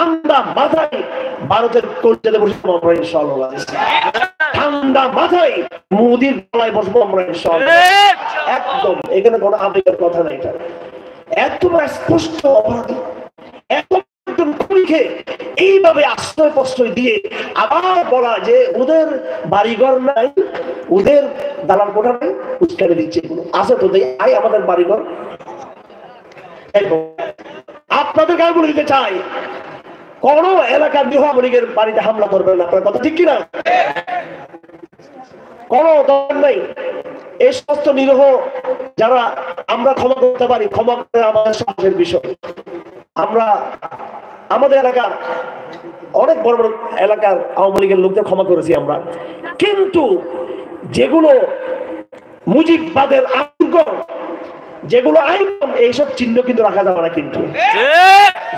ঠান্ডা মাথায় ভারতের কলকাতায় বসে আমরা ইনশাআল্লাহ, ঠান্ডা মাথায় মোদির গলায় বসবো আমরা ইনশাআল্লাহ। একদম এখানে কোনো আবেগের কথা নাই। এটা এত স্পষ্ট অপরাধী, এত খুনিকে এইভাবে আশ্রয় প্রশ্রয় দিয়ে আবার বলা যে ওদের বাড়িঘর নাই, ওদের দালান কোঠা নাই, উস্কানি দিচ্ছে। এগুলো আছে তো দেয় আমাদের বাড়িঘর। আপনাদের গায়ে বলে দিতে চাই, কোন এলাকার গৃহমালিকের বাড়িতে হামলা করবেন না। আপনার কথা ঠিক কিনা? কোন দরকার নাই। এই সমস্ত নিরীহ যারা আমরা ক্ষমা করতে পারি, ক্ষমা করে আমাদের সমাজের বিষয়। আমরা আমাদের এলাকার অনেক বড় বড় এলাকার আওয়ামী লীগের লোকদের ক্ষমা করেছি আমরা, কিন্তু যেগুলো মুজিববাদের আন্দোলন, যেগুলো আইন, এইসব চিহ্ন কিন্তু রাখা যাবে না, কিন্তু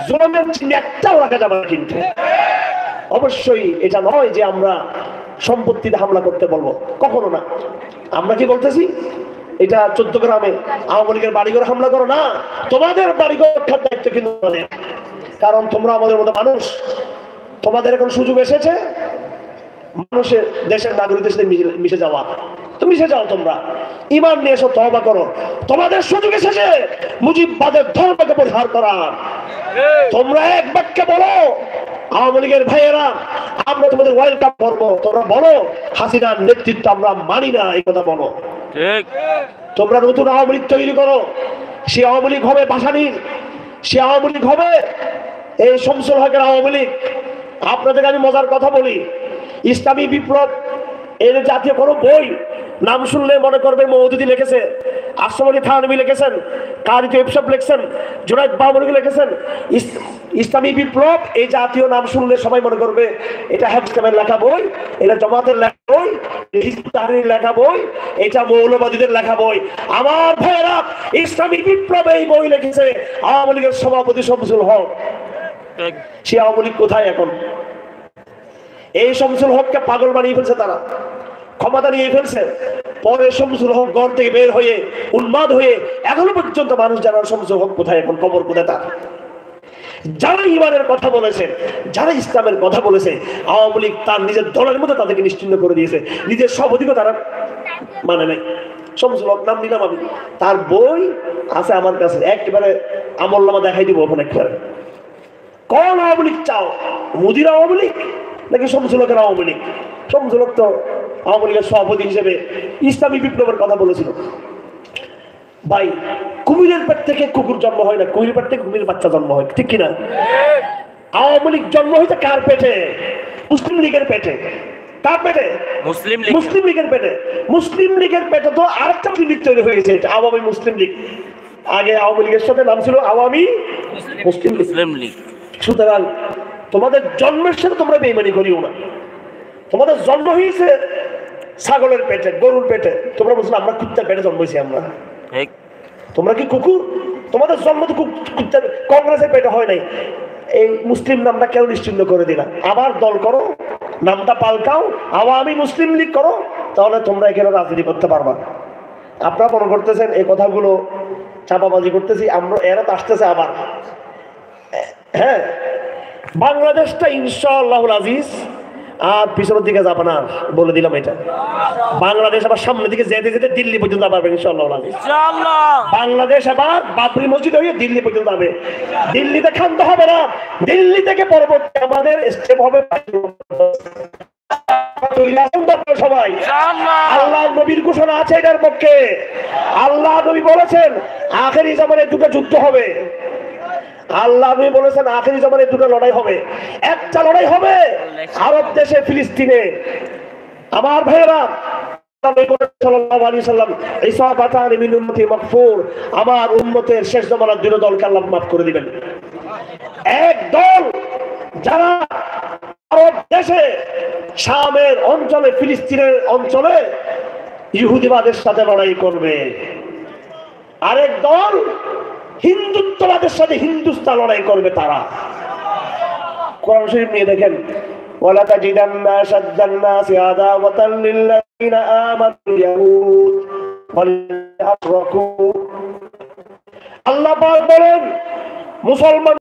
জুলুমের চিহ্ন একটাও রাখা যাবে না। কিন্তু অবশ্যই এটা নয় যে আমরা সম্পত্তিতে হামলা করতে বলবো, কখনো না। আমরা কি বলতেছি, এটা 14 গ্রামে আওয়ামী লীগের বাড়িঘর হামলা করো না, তোমাদের বাড়িঘর রক্ষার দায়িত্ব কিন্তু আমাদের। কারণ তোমরা আমাদের মতো মানুষ, তোমাদের এখন সুযোগ এসেছে মানুষের দেশের নাগরিকদের সাথে মিশে যাওয়া। তুমি মিশে যাও, তোমরা ঈমান নিয়ে এসো, তওবা করো। তোমাদের সুযোগ এসেছে মুজিববাদের ধর্মকে পরিহার করার। তোমরা এক বাক্যে বলো, আওয়ামী লীগের ভাইয়েরা আমরা তোমাদের ওয়েলকাম করবো। তোমরা বলো হাসিনার নেতৃত্ব আমরা মানি না, এই কথা বলো। তোমরা নতুন আওয়ামী লীগ তৈরি করো। সে আওয়ামী লীগ হবে ভাসানীর, সে আওয়ামী লীগ হবে এই শামসুল হকের আওয়ামী লীগ। আপনাদের আমি মজার কথা বলি, ইসলামী বিপ্লব এর জাতীয় কোনো বই নাম শুনলে মনে করবে মওদুদি লিখেছে, আশরাফ আলী থানভী লিখেছেন, কারি তোয়েব লিখেছেন, জুনায়েদ বাবুরী লিখেছেন। ইসলামী বিপ্লব এই জাতীয় নাম শুনলে সবাই মনে করবে এটা হেফজের লেখা বই, এটা জামাতের লেখা বই, হিজবুত তাহরীরের লেখা বই, এটা মৌলবাদীদের লেখা বই। আমার ভাইয়েরা, ইসলামী বিপ্লব এই বই লিখেছে আওয়ামী লীগের সভাপতি শামসুল হক। সে আওয়ামী লীগ কোথায় এখন? এই শামসুল হককে পাগল বানিয়ে ফেলছে তারা, ক্ষমতা নিয়ে ফেলছে। পরে শামসুল হক ঘর থেকে বের হয়ে উন্মাদ হয়ে এখনো পর্যন্ত মানুষ জানার শামসুল হক কোথায়, এখন কবর কোথায় তার। যারা ইমানের কথা বলেছে, যারা ইসলামের কথা বলেছে, আওয়ামী লীগ তার নিজের দলের মধ্যে তাদেরকে নিশ্চিহ্ন করে দিয়েছে। নিজের সভাপতিকে তারা মানে নাই। শামসুল হক নাম নিলাম আমি, তার বই আছে আমার কাছে, একেবারে আমলনামা দেখাই দিব ওখানে। একেবারে কোন আওয়ামী লীগ চাও, মোদির আওয়ামী লীগ নাকি শামসুল হকের আওয়ামী লীগ? শামসুল হক তো আওয়ামী লীগের সভাপতি হিসেবে ইসলামী বিপ্লবের কথা বলেছিল। ভাই, কুমিরের পেট থেকে কুকুর জন্ম হয় না, কুমিরের পেট থেকে কুমিরের বাচ্চা জন্ম হয়, ঠিক কিনা? আওয়ামী লীগ জন্ম হয়েছে কার পেটে? মুসলিম লীগের পেটে। কার পেটে? মুসলিম লীগের পেটে। মুসলিম লীগের পেটে তো আরেকটা লীগ তৈরি হয়েছে, আওয়ামী মুসলিম লীগ। আগে আওয়ামী লীগের সাথে নাম ছিল আওয়ামী মুসলিম লীগ। সুতরাং তোমাদের জন্মের সাথে তোমরা বেইমানি করিও না। তোমাদের জন্ম হয়েছে ছাগলের পেটে, গরুর পেটে, তোমরা বলছো আমরা কুত্তার পেটে জন্ম হয়েছি আমরা। তোমরা কি কুকুর? তোমাদের জন্ম তো কুত্তার, কংগ্রেসের পেটে হয় নাই। এই মুসলিম নামটা কেউ নিশ্চিহ্ন করে দিলা, আবার দল করো, নামটা পাল্টাও, আওয়ামী মুসলিম লীগ করো, তাহলে তোমরা এখানে রাজনীতি করতে পারবা। আপনারা মনে করতেছেন এই কথাগুলো চাপাবাজি করতেছি আমরা, এরা তো আসতেছে আবার। হ্যাঁ, বাংলাদেশটা ইনশাআল্লাহুল আজিজ আর পিছনের দিকে যাবে না, বলে দিলাম। এটা বাংলাদেশ আবার সামনের দিকে যেতে যেতে দিল্লি পর্যন্ত যাবে ইনশাআল্লাহুল আজিজ। বাংলাদেশ আবার বাবরি মসজিদ হয়ে দিল্লি পর্যন্ত যাবে। দিল্লিতে ক্ষান্ত হবে না, দিল্লি থেকে পরবর্তী আমাদের স্টেপ হবে সবাই। আল্লাহ নবীর ঘোষণা আছে এটার পক্ষে। আল্লাহ নবী বলেছেন আখেরি জামানে দুটো যুদ্ধ হবে। আল্লাহ নবী বলেছেন আখেরি জামানে দুটো লড়াই হবে। একটা লড়াই হবে আরব দেশে ফিলিস্তিনে। আমার ভাইয়েরা, আমার উম্মতের শেষ জামানার দুটো দলকে আল্লাহ মাফ করে দিবেন। এক দল যারা আরব দেশে, শামের অঞ্চলে, ফিলিস্তিনের অঞ্চলে ইহুদিবাদের সাথে লড়াই করবে। আরেক দল হিন্দুত্ববাদের সাথে হিন্দুস্তান লড়াই করবে। তারা কোরআন শরীফ নিয়ে দেখেন, ওয়ালা তাজিদান্না আশাদ্দান নাসি আদাওয়াতান লিল্লাযিনা আমানুল ইয়াহুদ ওয়াল আশরাকু। আল্লাহ পাক বলেন মুসলমান